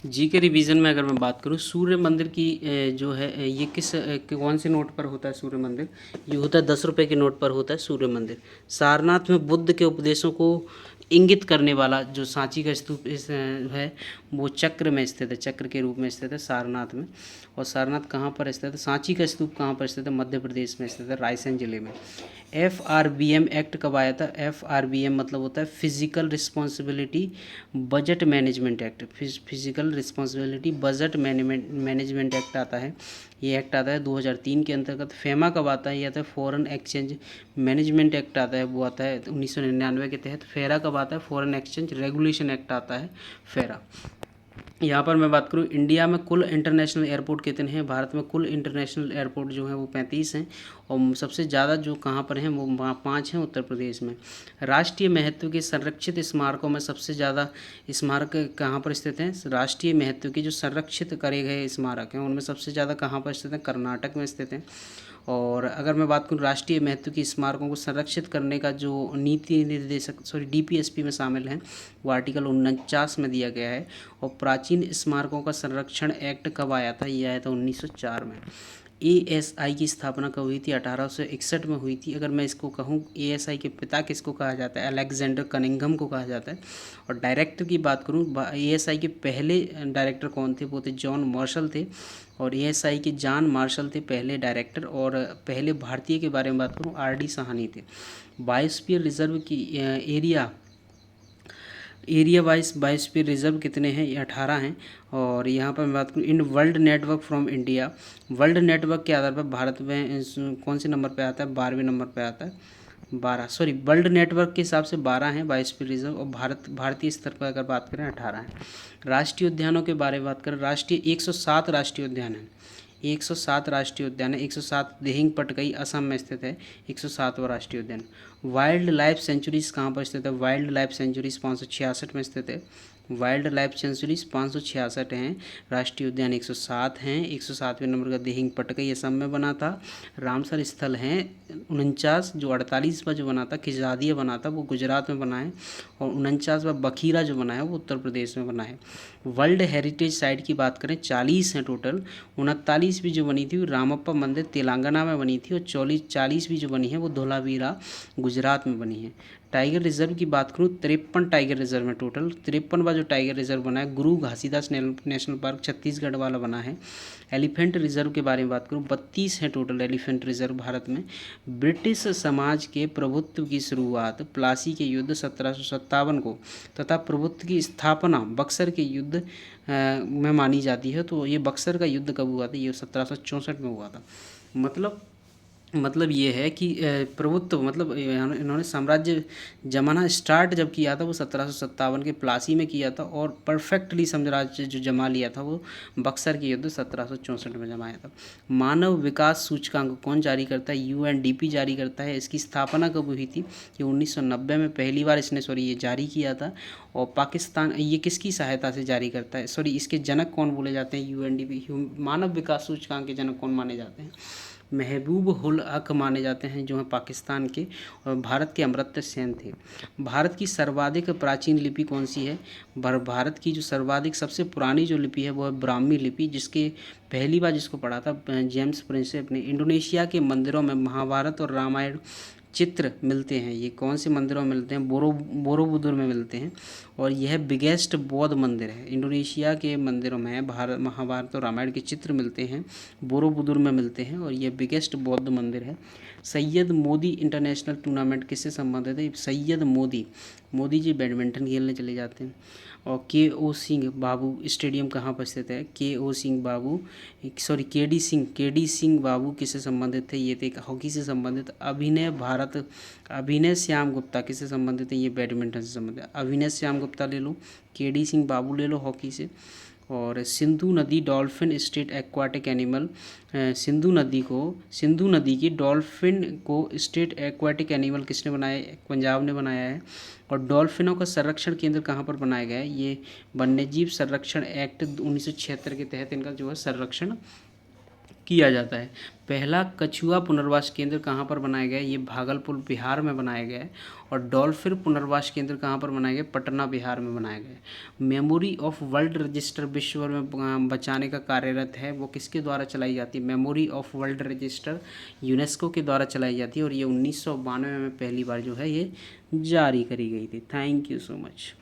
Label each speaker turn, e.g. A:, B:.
A: जी के रिवीजन में अगर मैं बात करूँ सूर्य मंदिर की जो है ये कौन से नोट पर होता है सूर्य मंदिर। ये होता है 10 रुपये के नोट पर होता है सूर्य मंदिर। सारनाथ में बुद्ध के उपदेशों को इंगित करने वाला जो सांची का स्तूप है वो चक्र में स्थित है, चक्र के रूप में स्थित है सारनाथ में। और सारनाथ कहाँ पर स्थित है, सांची का स्तूप कहाँ पर स्थित है, मध्य प्रदेश में स्थित है, रायसेन जिले में। FRBM एक्ट कब आया था। FRBM मतलब होता है physical responsibility budget management act. Physical responsibility budget management act आता है। ये एक्ट आता है 2003 के अंतर्गत। फेमा कब आता है, ये आता है फॉरेन एक्सचेंज मैनेजमेंट एक्ट आता है, वो आता है 1999 के तहत। फेरा कब आता है, फॉरेन एक्सचेंज रेगुलेशन एक्ट आता है, फेरा। यहाँ पर मैं बात करूँ इंडिया में कुल इंटरनेशनल एयरपोर्ट कितने हैं। भारत में कुल इंटरनेशनल एयरपोर्ट जो हैं वो 35 हैं और सबसे ज़्यादा जो कहाँ पर हैं वो 5 हैं उत्तर प्रदेश में। राष्ट्रीय महत्व के संरक्षित स्मारकों में सबसे ज़्यादा स्मारक कहाँ पर स्थित हैं। राष्ट्रीय महत्व के जो संरक्षित करे गए स्मारक हैं उनमें सबसे ज़्यादा कहाँ पर स्थित हैं, कर्नाटक में स्थित हैं। और अगर मैं बात करूँ राष्ट्रीय महत्व की स्मारकों को संरक्षित करने का जो नीति निर्देशक DPSP में शामिल हैं वो आर्टिकल 49 में दिया गया है। और प्राचीन स्मारकों का संरक्षण एक्ट कब आया था, ये आया था 1904 में। ASI की स्थापना कब हुई थी, 1861 में हुई थी। अगर मैं इसको कहूँ ASI के पिता किसको कहा जाता है, अलेक्जेंडर कनिंघम को कहा जाता है। और डायरेक्टर की बात करूँ ASI के पहले डायरेक्टर कौन थे, वो थे जॉन मार्शल थे। और ASI के जॉन मार्शल थे पहले डायरेक्टर। और पहले भारतीय के बारे में बात करूँ RD साहनी थे। बायोस्फीयर रिजर्व की एरिया वाइज बायोस्फीयर रिजर्व कितने हैं, ये 18 हैं। और यहाँ पर मैं बात करूँ in world network from India, world network के आधार पर भारत में कौन से नंबर पे आता है, 12वें नंबर पे आता है। 12 सॉरी वर्ल्ड नेटवर्क के हिसाब से 12 हैं बायोस्फीयर रिजर्व। और भारतीय स्तर पर अगर बात करें 18 हैं। राष्ट्रीय उद्यानों के बारे में बात करें, 107 राष्ट्रीय उद्यान हैं। 107 राष्ट्रीय उद्यान है। 107 दिहिंग पटकई असम में स्थित है 107वां राष्ट्रीय उद्यान। वाइल्ड लाइफ सेंचुरीज कहाँ पर स्थित है, वाइल्ड लाइफ सेंचुरीज 566 में स्थित है। वाइल्ड लाइफ सेंचुरीज 566 हैं। राष्ट्रीय उद्यान 107 हैं। 107वें नंबर का दिहिंग पटकई असम में बना था। रामसर स्थल हैं 49, जो 48वां जो बना था किजादिया बना था वो गुजरात में बना है। और 49वां बखीरा जो बना है वो उत्तर प्रदेश में बना है। वर्ल्ड हेरिटेज साइट की बात करें 40 हैं टोटल। 39वीं जो बनी थी वो रामप्पा मंदिर तेलंगाना में बनी थी। और 40वीं जो बनी है वो धोलावीरा गुजरात में बनी है। टाइगर रिजर्व की बात करूँ 53 टाइगर रिजर्व में टोटल। 53वां जो टाइगर रिजर्व बना है गुरु घासीदास नेशनल पार्क छत्तीसगढ़ वाला बना है। एलिफेंट रिजर्व के बारे में बात करूँ 32 हैं टोटल एलिफेंट रिजर्व भारत में। ब्रिटिश समाज के प्रभुत्व की शुरुआत प्लासी के युद्ध 1757 को तथा प्रभुत्व की स्थापना बक्सर के युद्ध में मानी जाती है। तो ये बक्सर का युद्ध कब हुआ था, ये 1764 में हुआ था। मतलब ये है कि प्रभुत्व मतलब इन्होंने साम्राज्य जमाना स्टार्ट जब किया था वो 1757 के प्लासी में किया था। और परफेक्टली साम्राज्य जो जमा लिया था वो बक्सर के युद्ध 1764 में जमाया था। मानव विकास सूचकांक कौन जारी करता है, UNDP जारी करता है। इसकी स्थापना कब हुई थी, ये 1990 में पहली बार इसने ये जारी किया था। और पाकिस्तान ये किसकी सहायता से जारी करता है, इसके जनक कौन बोले जाते हैं, UNDP मानव विकास सूचकांक के जनक कौन माने जाते हैं, महबूब उल हक माने जाते हैं जो हैं पाकिस्तान के। और भारत के अमर्त्य सेन थे। भारत की सर्वाधिक प्राचीन लिपि कौन सी है, भारत की जो सर्वाधिक सबसे पुरानी जो लिपि है वो है ब्राह्मी लिपि, जिसके पहली बार जिसको पढ़ा था जेम्स प्रिंसेप ने। इंडोनेशिया के मंदिरों में महाभारत और रामायण चित्र मिलते हैं, ये कौन से मंदिरों में मिलते हैं, बोरोबुदुर में मिलते हैं। और यह बिगेस्ट बौद्ध मंदिर है। इंडोनेशिया के मंदिरों में महाभारत और रामायण के चित्र मिलते हैं, बोरोबुदुर में मिलते हैं। और यह बिगेस्ट बौद्ध मंदिर है। सैयद मोदी इंटरनेशनल टूर्नामेंट किससे संबंधित है, सैयद मोदी जी बैडमिंटन खेलने चले जाते हैं। और KO सिंह बाबू स्टेडियम कहाँ पर स्थित है, KD सिंह बाबू किससे संबंधित थे, ये थे हॉकी से संबंधित। अभिनय श्याम गुप्ता किससे संबंधित है, ये बैडमिंटन से संबंधित है। अभिनय श्याम गुप्ता ले लो, KD सिंह बाबू ले लो हॉकी से। और सिंधु नदी dolphin state aquatic animal, Sindhu नदी की डॉल्फिन को स्टेट एक्वाटिक एनिमल किसने बनाया है, पंजाब ने बनाया है। और डॉल्फिनों का संरक्षण केंद्र कहाँ पर बनाया गया है, ये वन्यजीव संरक्षण एक्ट 1976 के तहत इनका जो है संरक्षण किया जाता है। पहला कछुआ पुनर्वास केंद्र कहाँ पर बनाया गया है? ये भागलपुर बिहार में बनाया गया है। और डॉल्फिन पुनर्वास केंद्र कहाँ पर बनाया गया? पटना बिहार में बनाया गया है। मेमोरी ऑफ वर्ल्ड रजिस्टर विश्व भर में बचाने का कार्यरत है, वो किसके द्वारा चलाई जाती है? Memory of world register UNESCO के द्वारा चलाई जाती है और ये 1992 में पहली बार जो है ये जारी करी गई थी। Thank you so much.